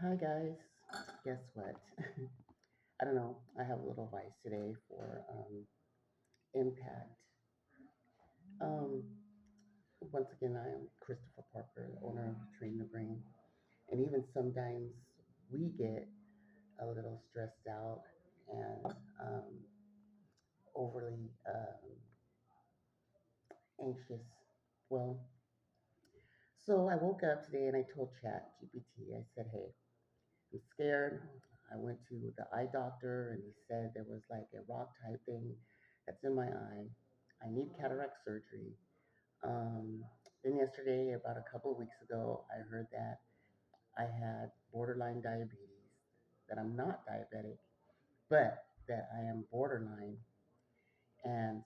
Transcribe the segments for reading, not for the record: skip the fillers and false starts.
Hi guys. Guess what? I don't know. I have a little advice today for impact. Um, Once again, I am Christopher Parker, owner of Train the Brain, and even sometimes we get a little stressed out and overly anxious. Well, so I woke up today and I told Chat GPT. I said, "Hey, I'm scared." I went to the eye doctor and he said there was like a rock type thing that's in my eye. I need cataract surgery. Um, then yesterday, about a couple of weeks ago, I heard that I had borderline diabetes, that I'm not diabetic, but that I am borderline. And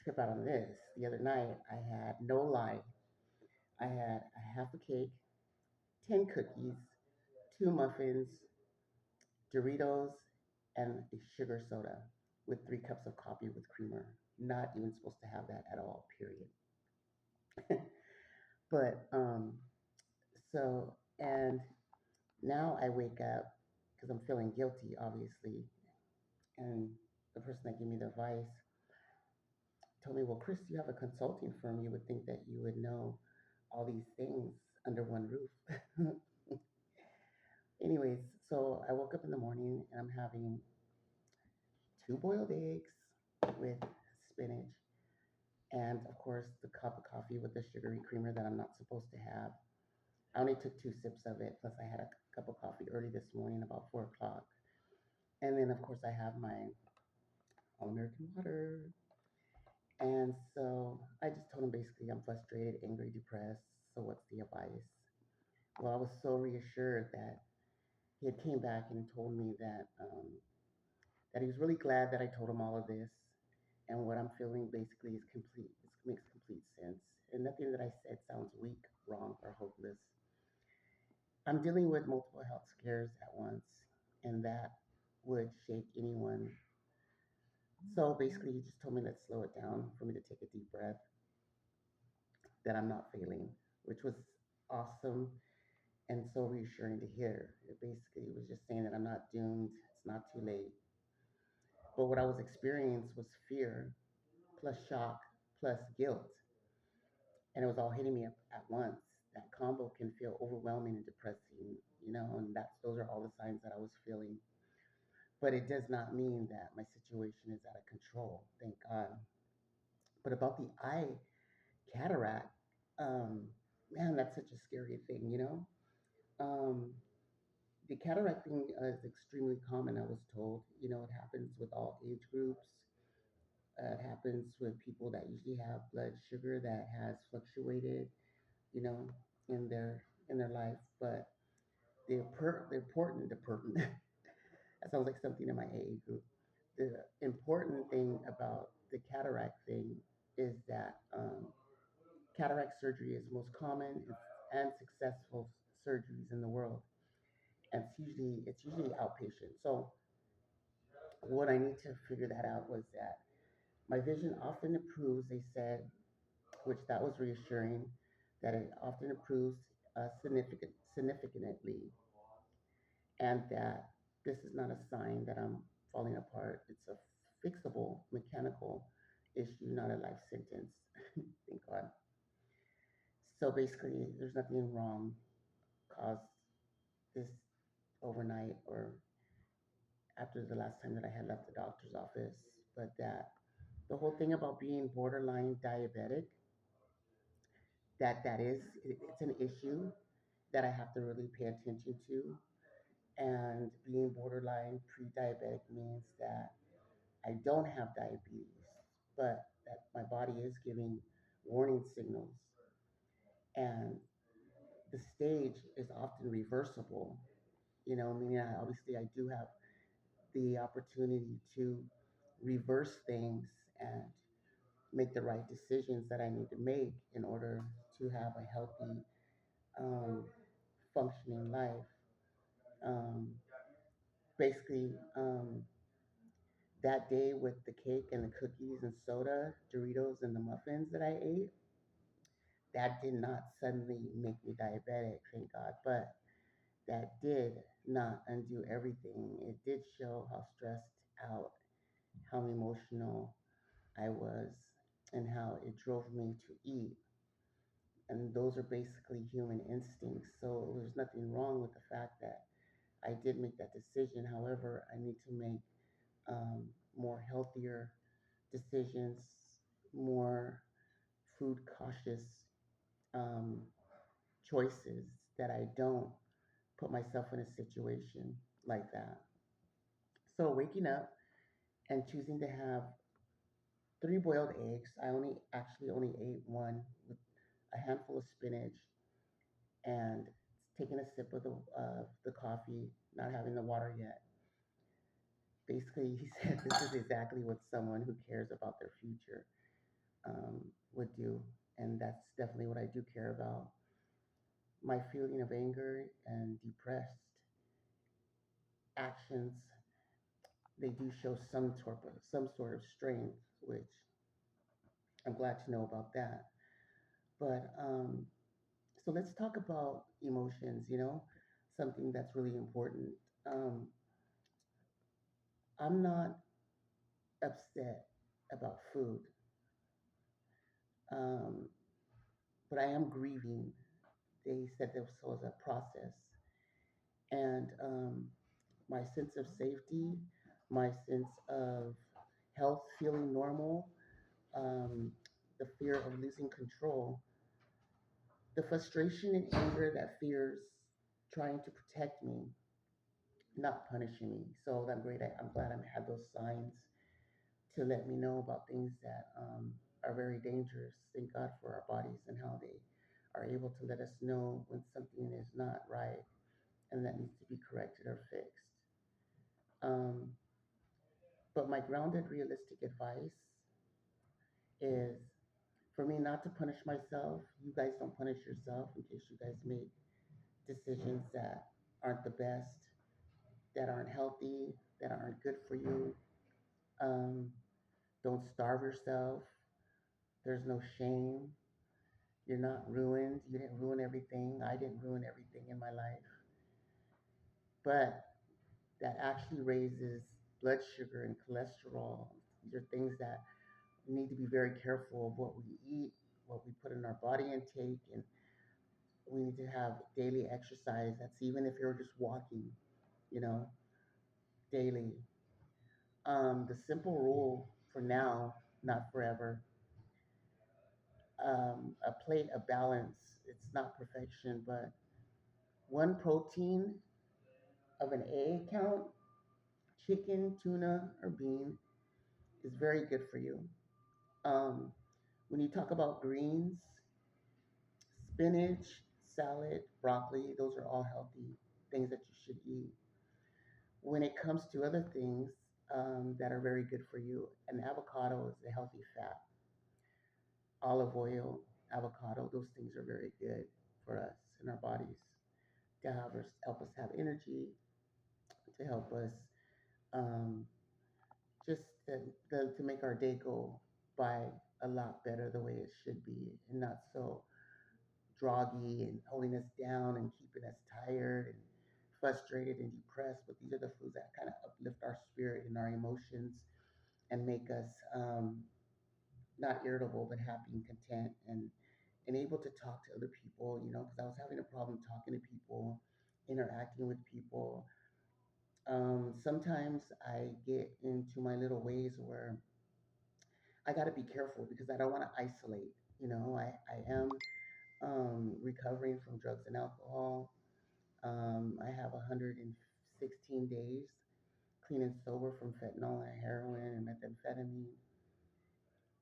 trip out on this, the other night, I had no lie. I had a half a cake, 10 cookies, two muffins, Doritos, and a sugar soda with 3 cups of coffee with creamer. Not even supposed to have that at all, period. But so and now I wake up because I'm feeling guilty, obviously. And the person that gave me the advice told me, "Well, Chris, you have a consulting firm. You would think that you would know all these things under one roof." Anyways, so I woke up in the morning and I'm having 2 boiled eggs with spinach, and of course the cup of coffee with the sugary creamer that I'm not supposed to have. I only took 2 sips of it, plus I had a cup of coffee early this morning about 4 o'clock. And then of course I have my All American water. And so I just told him basically I'm frustrated, angry, depressed. So what's the advice? Well, I was so reassured that he had came back and told me that he was really glad that I told him all of this, and what I'm feeling basically is complete. It makes complete sense, and nothing that I said sounds weak, wrong, or hopeless. I'm dealing with multiple health scares at once, and that would shake anyone. So basically, he just told me let's slow it down for me to take a deep breath, that I'm not failing, which was awesome and so reassuring to hear. It basically was just saying that I'm not doomed, it's not too late. But what I was experiencing was fear, plus shock, plus guilt. And it was all hitting me at once. That combo can feel overwhelming and depressing, and those are all the signs that I was feeling. But it does not mean that my situation is out of control, thank God. But about the eye cataract, um, man, that's such a scary thing. Um, the cataract thing is extremely common, I was told. It happens with all age groups. It happens with people that usually have blood sugar that has fluctuated, you know, in their life. But the important that sounds like something in my AA group. The important thing about the cataract thing is that cataract surgery is the most common and successful surgeries in the world, and it's usually outpatient. So what I need to figure that out was that my vision often improves. They said, which that was reassuring, that it often improves significantly, and that this is not a sign that I'm falling apart. It's a fixable mechanical issue, not a life sentence. Thank God. So basically, there's nothing wrong caused this overnight or after the last time that I had left the doctor's office, but that the whole thing about being borderline diabetic, it's an issue that I have to really pay attention to. And being borderline pre-diabetic means that I don't have diabetes, but that my body is giving warning signals. And the stage is often reversible, meaning obviously I do have the opportunity to reverse things and make the right decisions that I need to make in order to have a healthy, um, functioning life. Um, basically, that day with the cake and the cookies and soda, Doritos and the muffins that I ate, that did not suddenly make me diabetic, thank God. But that did not undo everything. It did show how stressed out, how emotional I was, and how it drove me to eat. And those are basically human instincts. So there's nothing wrong with the fact that I did make that decision. However, I need to make um, more healthier decisions, more food cautious um, choices that I don't put myself in a situation like that. So waking up and choosing to have three boiled eggs. I only ate one with a handful of spinach and taking a sip of the coffee, not having the water yet. Basically, he said this is exactly what someone who cares about their future would do, and that's definitely what I do care about. My feeling of anger and depressed actions, they do show some sort of strength, which I'm glad to know about that. But so let's talk about emotions. Something that's really important. Um, I'm not upset about food, um, but I am grieving. They said this was a process, and my sense of safety, my sense of health, feeling normal, um, the fear of losing control, the frustration and anger that fears trying to protect me, not punishing me. So I'm glad I had those signs to let me know about things that are very dangerous. Thank God for our bodies and how they are able to let us know when something is not right and that needs to be corrected or fixed. Um, but my grounded, realistic advice is for me not to punish myself. You guys don't punish yourself in case you guys make decisions that aren't the best, that aren't healthy, that aren't good for you. Um, don't starve yourself. There's no shame. You're not ruined. You didn't ruin everything. I didn't ruin everything in my life. But that actually raises blood sugar and cholesterol. These are things that we need to be very careful of what we eat, what we put in our body intake, and we need to have daily exercise. That's even if you're just walking, you know, daily. The simple rule for now, not forever, a plate of balance. It's not perfection, but one protein of an egg count, chicken, tuna, or bean, is very good for you. Um, when you talk about greens, spinach, salad, broccoli, those are all healthy things that you should eat. When it comes to other things that are very good for you, an avocado is a healthy fat. Olive oil, avocado, those things are very good for us in our bodies to help us have energy, to help us um, just to make our day go by a lot better the way it should be and not so droggy and holding us down and keeping us tired and frustrated and depressed. But these are the foods that kind of uplift our spirit and our emotions and make us not irritable but happy and content and able to talk to other people, because I was having a problem talking to people, interacting with people. Sometimes I get into my little ways where I got to be careful because I don't want to isolate. I am recovering from drugs and alcohol. I have 116 days clean and sober from fentanyl and heroin and methamphetamine.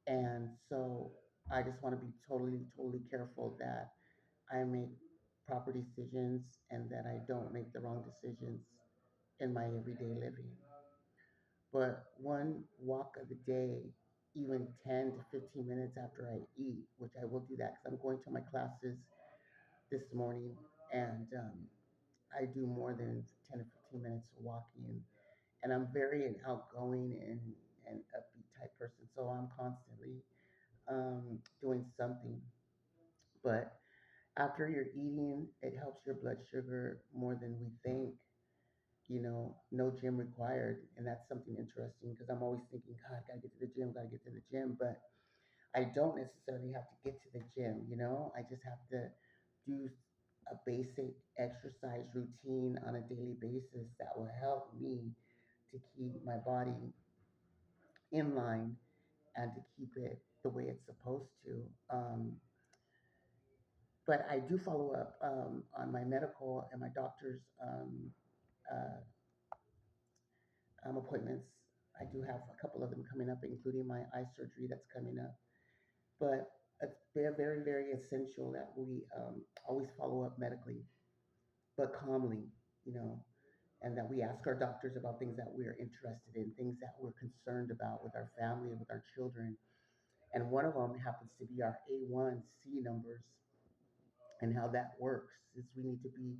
And so I just want to be totally, totally careful that I make proper decisions and that I don't make the wrong decisions in my everyday living. But one walk of the day, even 10 to 15 minutes after I eat, which I will do that because I'm going to my classes this morning and I do more than 10 to 15 minutes of walking. And I'm very an outgoing and upbeat type person. So I'm constantly doing something. But After you're eating, it helps your blood sugar more than we think. No gym required. And that's something interesting because I'm always thinking, God, gotta get to the gym, gotta get to the gym. But I don't necessarily have to get to the gym. I just have to do a basic exercise routine on a daily basis that will help me to keep my body in line and to keep it the way it's supposed to. But I do follow up on my medical and my doctor's uh, appointments. I do have a couple of them coming up, including my eye surgery that's coming up. But it's very, very, very essential that we always follow up medically, but calmly, you know, and that we ask our doctors about things that we're interested in, things that we're concerned about with our family and with our children. And one of them happens to be our A1C numbers and how that works. Is we need to be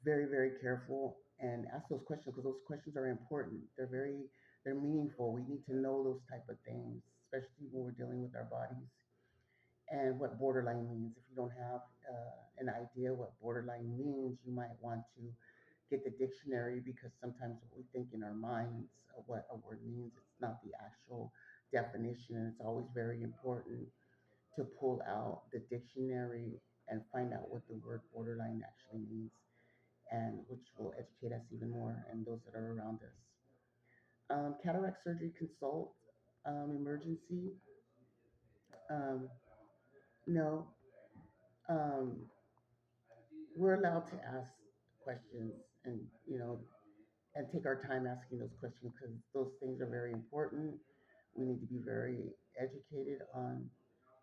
very, very careful and ask those questions because those questions are important. They're meaningful. We need to know those type of things, especially when we're dealing with our bodies and what borderline means. If you don't have an idea what borderline means, you might want to get the dictionary because sometimes what we think in our minds of what a word means, it's not the actual definition. And it's always very important to pull out the dictionary and find out what the word borderline actually means, and which will educate us even more and those that are around us. Cataract surgery consult, emergency. Um, no, um, we're allowed to ask questions and and take our time asking those questions because those things are very important. We need to be very educated on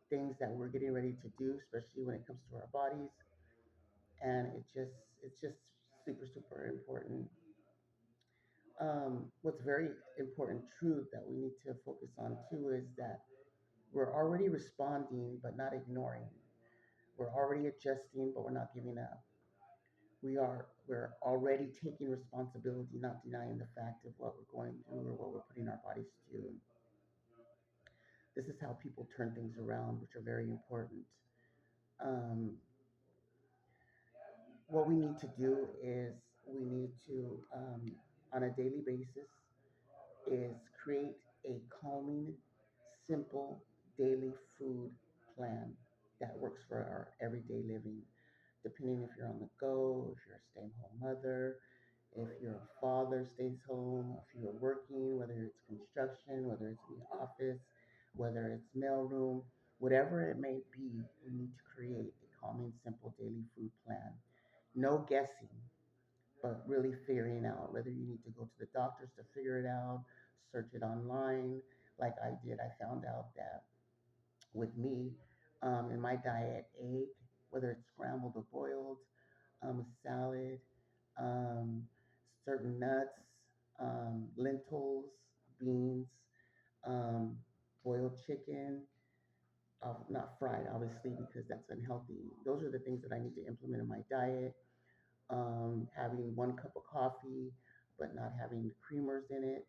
things that we're getting ready to do, especially when it comes to our bodies. And it's just super important. What's very important truth that we need to focus on too is that we're already responding but not ignoring. We're already adjusting but we're not giving up. We're already taking responsibility, not denying the fact of what we're going through or what we're putting our bodies to. This is how people turn things around, which are very important. Um, what we need to do is we need to, on a daily basis, is create a calming, simple daily food plan that works for our everyday living. Depending if you're on the go, if you're a stay-at-home mother, if you're a father stays home, if you're working, whether it's construction, whether it's in the office, whether it's mailroom, whatever it may be, we need to create a calming, simple daily food plan. No guessing, but really figuring out whether you need to go to the doctors to figure it out, search it online, like I did. I found out that with me, in my diet, egg, whether it's scrambled or boiled, salad, um, certain nuts, lentils, beans, um, boiled chicken, not fried, obviously, because that's unhealthy. Those are the things that I need to implement in my diet. Having 1 cup of coffee, but not having the creamers in it,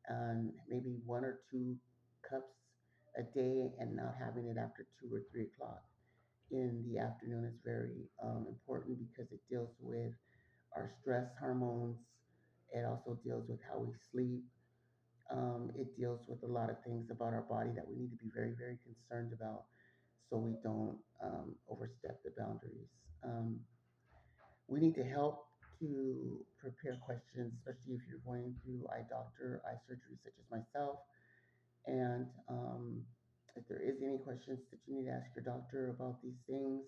and maybe 1 or 2 cups a day, and not having it after 2 or 3 o'clock in the afternoon is very important because it deals with our stress hormones. It also deals with how we sleep. It deals with a lot of things about our body that we need to be very, very concerned about so we don't overstep the boundaries. Um, we need to help to prepare questions, especially if you're going through eye doctor, eye surgery, such as myself. And if there is any questions that you need to ask your doctor about these things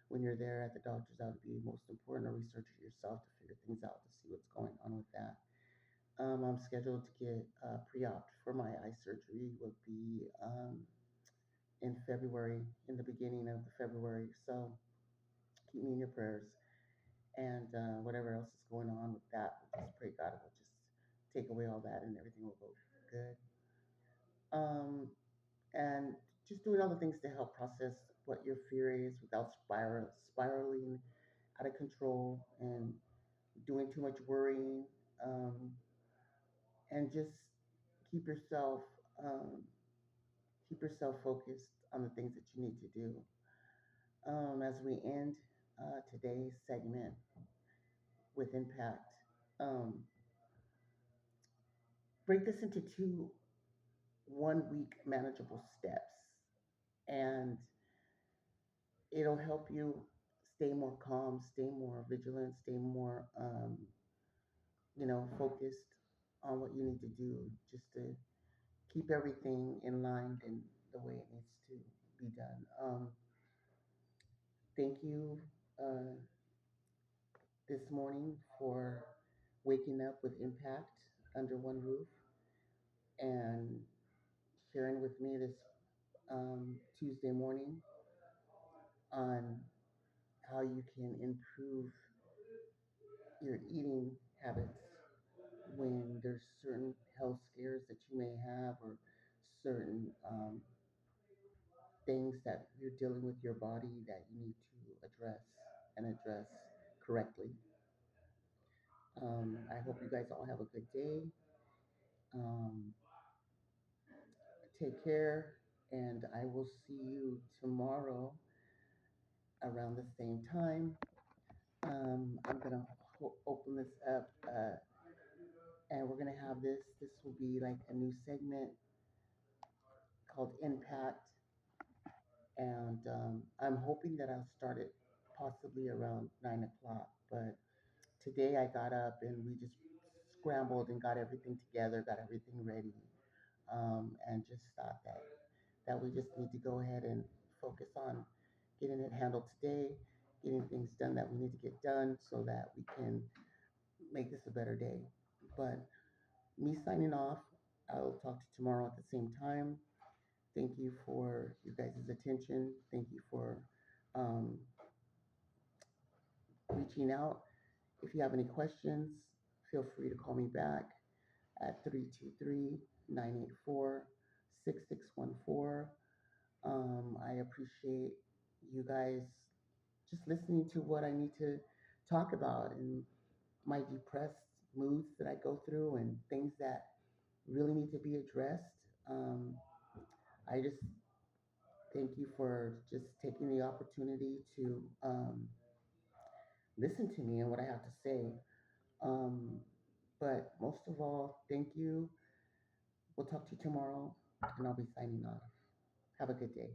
when you're there at the doctor's, that would be most important, or research it yourself to figure things out to see what's going on with that. I'm scheduled to get pre-op for my eye surgery. Would be in February, in the beginning of the February. So keep me in your prayers, and whatever else is going on with that, we'll just pray God will just take away all that, and everything will go good. Um, and just doing all the things to help process what your fear is without spiraling out of control and doing too much worrying, um, and just keep yourself um, keep yourself focused on the things that you need to do. As we end, today's segment with impact. Um, break this into two 1 week manageable steps, and it'll help you stay more calm, stay more vigilant, stay more, focused on what you need to do just to keep everything in line and the way it needs to be done. Thank you uh, this morning for waking up with impact under one roof and sharing with me this Tuesday morning on how you can improve your eating habits when there's certain health scares that you may have, or certain things that you're dealing with your body that you need to address correctly. I hope you guys all have a good day. Um, take care, and I will see you tomorrow around the same time. I'm gonna open this up, and we're gonna have this. This will be like a new segment called Impact, and I'm hoping that I'll start it possibly around 9 o'clock. But today I got up and we just scrambled and got everything together, got everything ready, and just thought that we just need to go ahead and focus on getting it handled today, getting things done that we need to get done so that we can make this a better day. But me signing off, I'll talk to you tomorrow at the same time. Thank you for you guys' attention. Thank you for um, reaching out. If you have any questions, feel free to call me back at 323-984-6614. I appreciate you guys just listening to what I need to talk about and my depressed moods that I go through and things that really need to be addressed. Um, I just thank you for just taking the opportunity to listen to me and what I have to say. Um, but most of all, thank you. We'll talk to you tomorrow, and I'll be signing off. Have a good day.